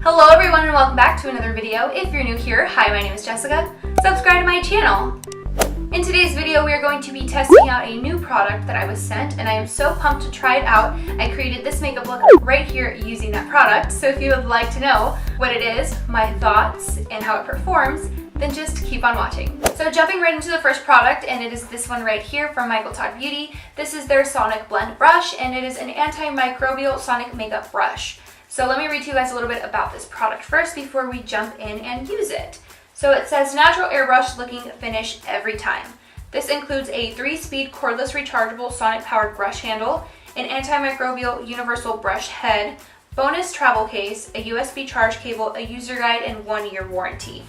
Hello everyone and welcome back to another video. If you're new here, hi, my name is Jessica. Subscribe to my channel. In today's video, we are going to be testing out a new product that I was sent, and I am so pumped to try it out. I created this makeup look right here using that product, so if you would like to know what it is, my thoughts, and how it performs, then just keep on watching. So jumping right into the first product, and it is this one right here from Michael Todd Beauty. This is their SonicBlend brush, and it is an antimicrobial sonic makeup brush. So let me read to you guys a little bit about this product first before we jump in and use it. So it says natural airbrush looking finish every time. This includes a 3-speed cordless rechargeable sonic powered brush handle, an antimicrobial universal brush head, bonus travel case, a USB charge cable, a user guide, and 1-year warranty.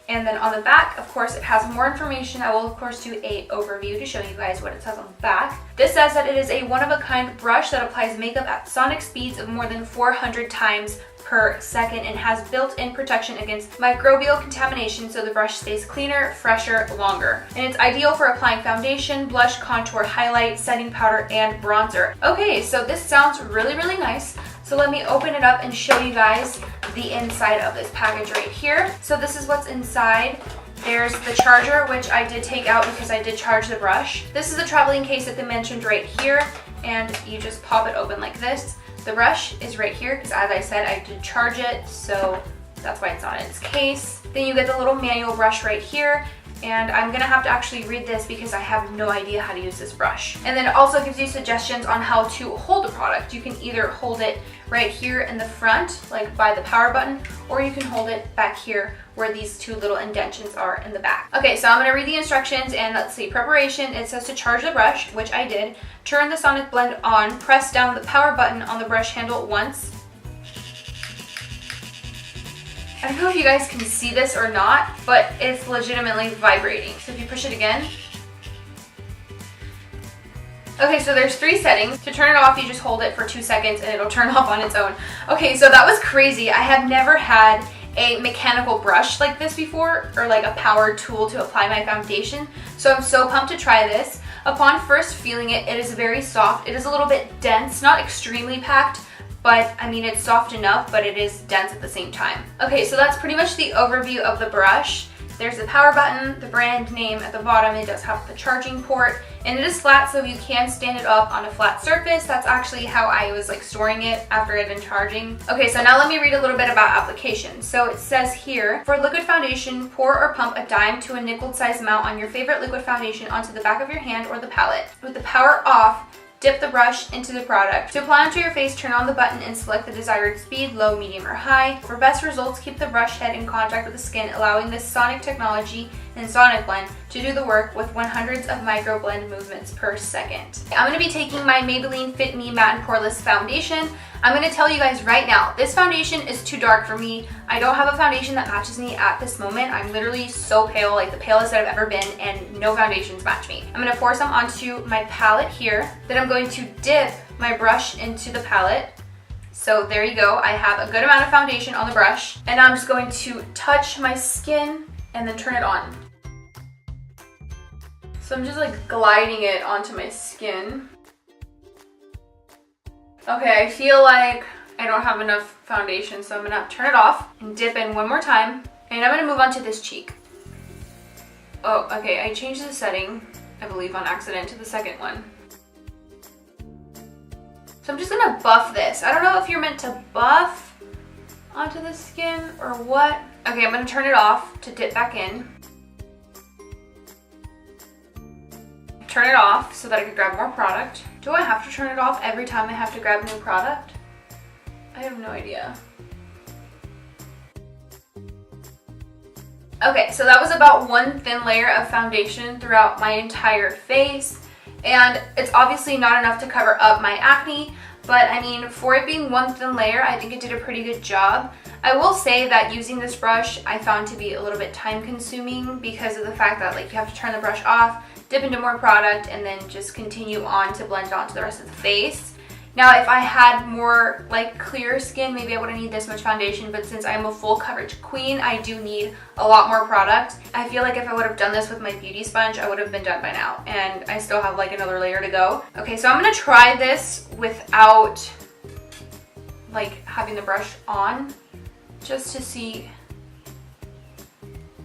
And then on the back, of course, it has more information. I will, of course, do an overview to show you guys what it says on the back. This says that it is a one-of-a-kind brush that applies makeup at sonic speeds of more than 400 times per second and has built-in protection against microbial contamination, so the brush stays cleaner, fresher, longer. And it's ideal for applying foundation, blush, contour, highlight, setting powder, and bronzer. Okay, so this sounds really, really nice. So let me open it up and show you guys the inside of this package right here. So this is what's inside. There's the charger, which I did take out because I did charge the brush. This is the traveling case that they mentioned right here, and you just pop it open like this. The brush is right here because, as I said, I did charge it, so that's why it's not in its case. Then you get the little manual brush right here, and I'm gonna have to actually read this because I have no idea how to use this brush. And then it also gives you suggestions on how to hold the product. You can either hold it right here in the front, like by the power button, or you can hold it back here where these two little indentions are in the back. Okay, so I'm gonna read the instructions, and let's see. Preparation, it says to charge the brush, which I did. Turn the SonicBlend on, press down the power button on the brush handle once. I don't know if you guys can see this or not, but it's legitimately vibrating. So if you push it again. Okay, so there's 3 settings. To turn it off, you just hold it for 2 seconds and it'll turn off on its own. Okay, so that was crazy. I have never had a mechanical brush like this before, or like a powered tool to apply my foundation. So I'm so pumped to try this. Upon first feeling it, it is very soft. It is a little bit dense, not extremely packed, but I mean, it's soft enough, but it is dense at the same time. Okay, so that's pretty much the overview of the brush. There's the power button, the brand name at the bottom. It does have the charging port, and it is flat, so you can stand it up on a flat surface. That's actually how I was like storing it after I'd been charging. Okay, so now let me read a little bit about application. So it says here, for liquid foundation, pour or pump a dime to a nickel size amount on your favorite liquid foundation onto the back of your hand or the palette. With the power off, dip the brush into the product. To apply onto your face, turn on the button and select the desired speed, low, medium, or high. For best results, keep the brush head in contact with the skin, allowing this sonic technology and SonicBlend to do the work with 100s of microblend movements per second. I'm going to be taking my Maybelline Fit Me Matte and Poreless Foundation. I'm going to tell you guys right now, this foundation is too dark for me. I don't have a foundation that matches me at this moment. I'm literally so pale, like the palest that I've ever been, and no foundations match me. I'm going to pour some onto my palette here. Then I'm going to dip my brush into the palette. So there you go. I have a good amount of foundation on the brush, and I'm just going to touch my skin and then turn it on. So I'm just like gliding it onto my skin. Okay, I feel like I don't have enough foundation, so I'm gonna turn it off and dip in one more time. And I'm gonna move on to this cheek. Oh, okay, I changed the setting, I believe on accident, to the second one. So I'm just gonna buff this. I don't know if you're meant to buff onto the skin or what. Okay, I'm gonna turn it off to dip back in. Turn it off so that I can grab more product. Do I have to turn it off every time I have to grab new product? I have no idea. Okay, so that was about 1 thin layer of foundation throughout my entire face. And it's obviously not enough to cover up my acne, but I mean, for it being 1 thin layer, I think it did a pretty good job. I will say that using this brush, I found to be a little bit time consuming because of the fact that like you have to turn the brush off, dip into more product, and then just continue on to blend it onto the rest of the face. Now, if I had more like clear skin, maybe I wouldn't need this much foundation, but since I'm a full coverage queen, I do need a lot more product. I feel like if I would have done this with my beauty sponge, I would have been done by now, and I still have like another layer to go. Okay, so I'm gonna try this without like having the brush on. just to see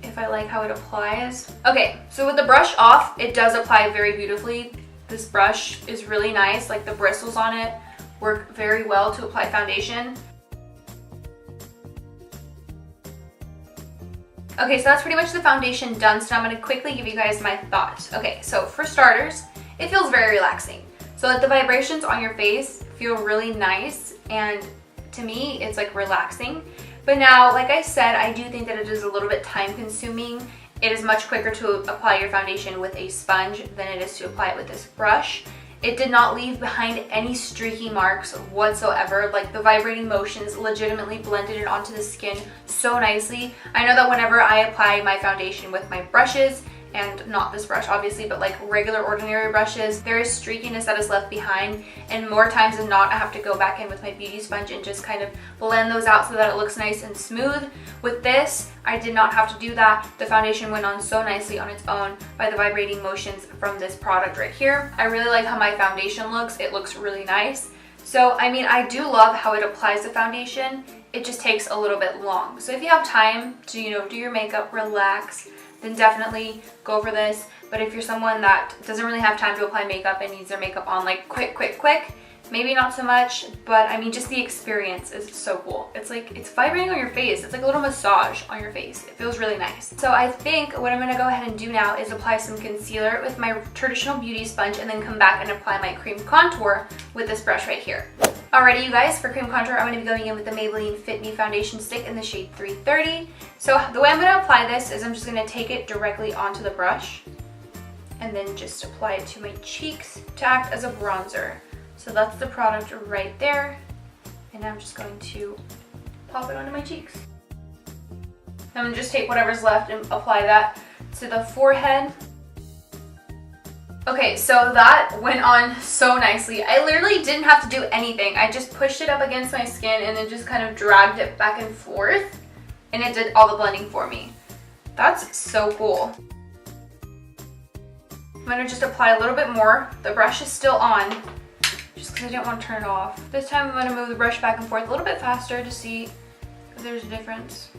if I like how it applies. Okay, so with the brush off, it does apply very beautifully. This brush is really nice, like the bristles on it work very well to apply foundation. Okay, so that's pretty much the foundation done, so now I'm going to quickly give you guys my thoughts. Okay, so for starters, it feels very relaxing. So like the vibrations on your face feel really nice, and to me, it's like relaxing. But now, like I said, I do think that it is a little bit time consuming. It is much quicker to apply your foundation with a sponge than it is to apply it with this brush. It did not leave behind any streaky marks whatsoever. Like the vibrating motions legitimately blended it onto the skin so nicely. I know that whenever I apply my foundation with my brushes, and not this brush obviously, but like regular ordinary brushes, there is streakiness that is left behind, and more times than not I have to go back in with my beauty sponge and just kind of blend those out so that it looks nice and smooth. With this, I did not have to do that. The foundation went on so nicely on its own by the vibrating motions from this product right here. I really like how my foundation looks. It looks really nice. So I mean, I do love how it applies the foundation. It just takes a little bit long. So if you have time to, you know, do your makeup, relax, then definitely go for this. But if you're someone that doesn't really have time to apply makeup and needs their makeup on like quick, maybe not so much, but I mean, just the experience is so cool. It's like, it's vibrating on your face. It's like a little massage on your face. It feels really nice. So I think what I'm gonna go ahead and do now is apply some concealer with my traditional beauty sponge and then come back and apply my cream contour with this brush right here. Alrighty, you guys, for cream contour, I'm going to be going in with the Maybelline Fit Me Foundation Stick in the shade 330. So the way I'm going to apply this is I'm just going to take it directly onto the brush and then just apply it to my cheeks to act as a bronzer. So that's the product right there. And I'm just going to pop it onto my cheeks. I'm going to just take whatever's left and apply that to the forehead. Okay, so that went on so nicely. I literally didn't have to do anything. I just pushed it up against my skin and then just kind of dragged it back and forth, and it did all the blending for me. That's so cool. I'm gonna just apply a little bit more. The brush is still on, just because I didn't want to turn it off. This time I'm gonna move the brush back and forth a little bit faster to see if there's a difference.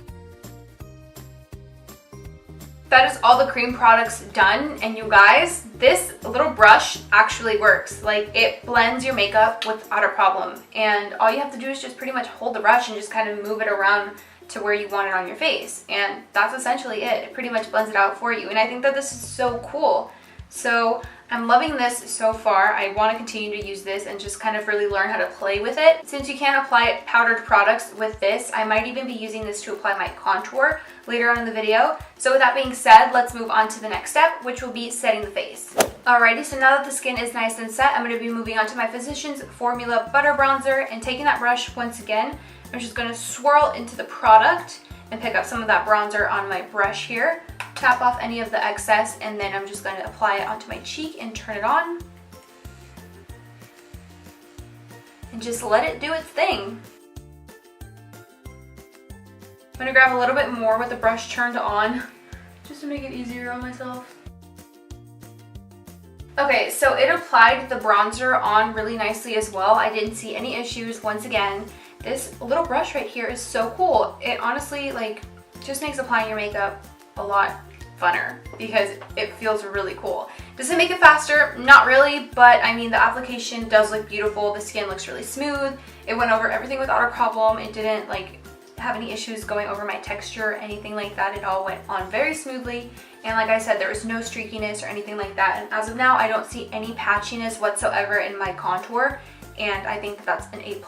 That is all the cream products done, and you guys, this little brush actually works. Like, it blends your makeup without a problem, and all you have to do is just pretty much hold the brush and just kind of move it around to where you want it on your face, and that's essentially it. It pretty much blends it out for you, and I think that this is so cool. So I'm loving this so far. I want to continue to use this and just kind of really learn how to play with it. Since you can't apply powdered products with this, I might even be using this to apply my contour later on in the video. So with that being said, let's move on to the next step, which will be setting the face. Alrighty, so now that the skin is nice and set, I'm going to be moving on to my Physicians Formula Butter Bronzer, and taking that brush once again, I'm just going to swirl into the product and pick up some of that bronzer on my brush here. Tap off any of the excess, and then I'm just going to apply it onto my cheek and turn it on. And just let it do its thing. I'm going to grab a little bit more with the brush turned on, just to make it easier on myself. Okay, so it applied the bronzer on really nicely as well. I didn't see any issues. Once again, this little brush right here is so cool. It honestly, like, just makes applying your makeup a lot funner because it feels really cool. Does it make it faster? Not really, but I mean, the application does look beautiful. The skin looks really smooth. It went over everything without a problem. It didn't like have any issues going over my texture or anything like that. It all went on very smoothly, and like I said, there was no streakiness or anything like that, and as of now I don't see any patchiness whatsoever in my contour, and I think that that's an A+.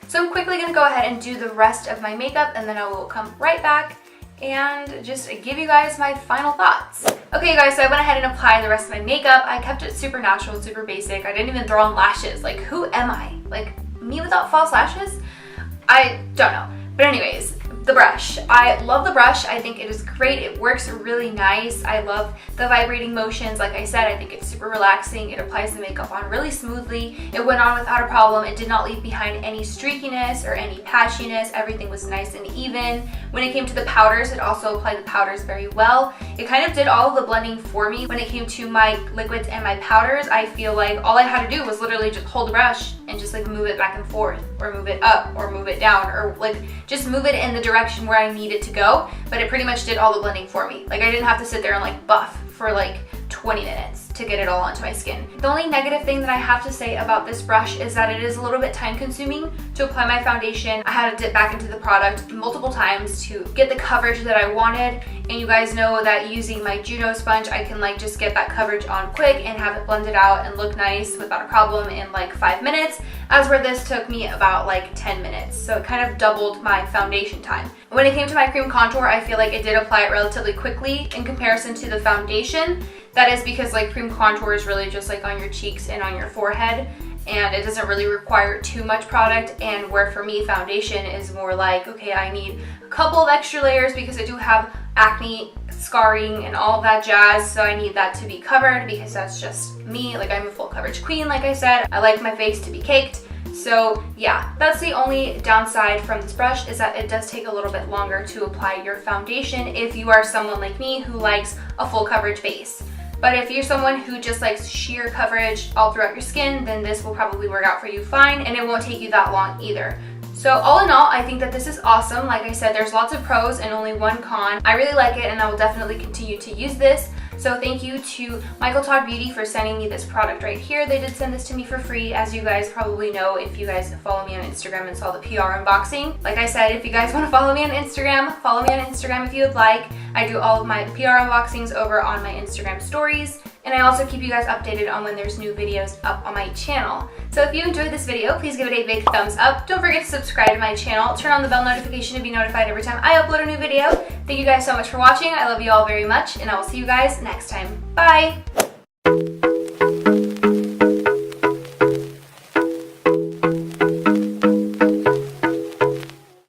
So I'm quickly going to go ahead and do the rest of my makeup, and then I will come right back and just give you guys my final thoughts. Okay, you guys, so I went ahead and applied the rest of my makeup. I kept it super natural, super basic. I didn't even throw on lashes. Like, who am I? Like, me without false lashes? I don't know. But anyways, the brush. I love the brush. I think it is great. It works really nice. I love the vibrating motions. Like I said, I think it's super relaxing. It applies the makeup on really smoothly. It went on without a problem. It did not leave behind any streakiness or any patchiness. Everything was nice and even. When it came to the powders, it also applied the powders very well. It kind of did all of the blending for me. When it came to my liquids and my powders, I feel like all I had to do was literally just hold the brush and just like move it back and forth, or move it up, or move it down, or like just move it in the direction where I need it to go. But it pretty much did all the blending for me. Like I didn't have to sit there and like buff for like 20 minutes to get it all onto my skin. The only negative thing that I have to say about this brush is that it is a little bit time consuming to apply my foundation. I had to dip back into the product multiple times to get the coverage that I wanted, and you guys know that using my Juno sponge, I can like just get that coverage on quick and have it blended out and look nice without a problem in like 5 minutes, as where this took me about like 10 minutes. So it kind of doubled my foundation time. When it came to my cream contour, I feel like it did apply it relatively quickly in comparison to the foundation. That is because like cream contour is really just like on your cheeks and on your forehead, and it doesn't really require too much product, and where for me foundation is more like, okay, I need a couple of extra layers because I do have acne, scarring, and all of that jazz, so I need that to be covered because that's just me. Like I'm a full coverage queen, like I said. I like my face to be caked. So yeah, that's the only downside from this brush, is that it does take a little bit longer to apply your foundation if you are someone like me who likes a full coverage base. But if you're someone who just likes sheer coverage all throughout your skin, then this will probably work out for you fine, and it won't take you that long either. So all in all, I think that this is awesome. Like I said, there's lots of pros and only one con. I really like it, and I will definitely continue to use this. So thank you to Michael Todd Beauty for sending me this product right here. They did send this to me for free, as you guys probably know if you guys follow me on Instagram and saw the PR unboxing. Like I said, if you guys want to follow me on Instagram, follow me on Instagram if you would like. I do all of my PR unboxings over on my Instagram stories, and I also keep you guys updated on when there's new videos up on my channel. So if you enjoyed this video, please give it a big thumbs up. Don't forget to subscribe to my channel. Turn on the bell notification to be notified every time I upload a new video. Thank you guys so much for watching. I love you all very much, and I will see you guys next time. Bye!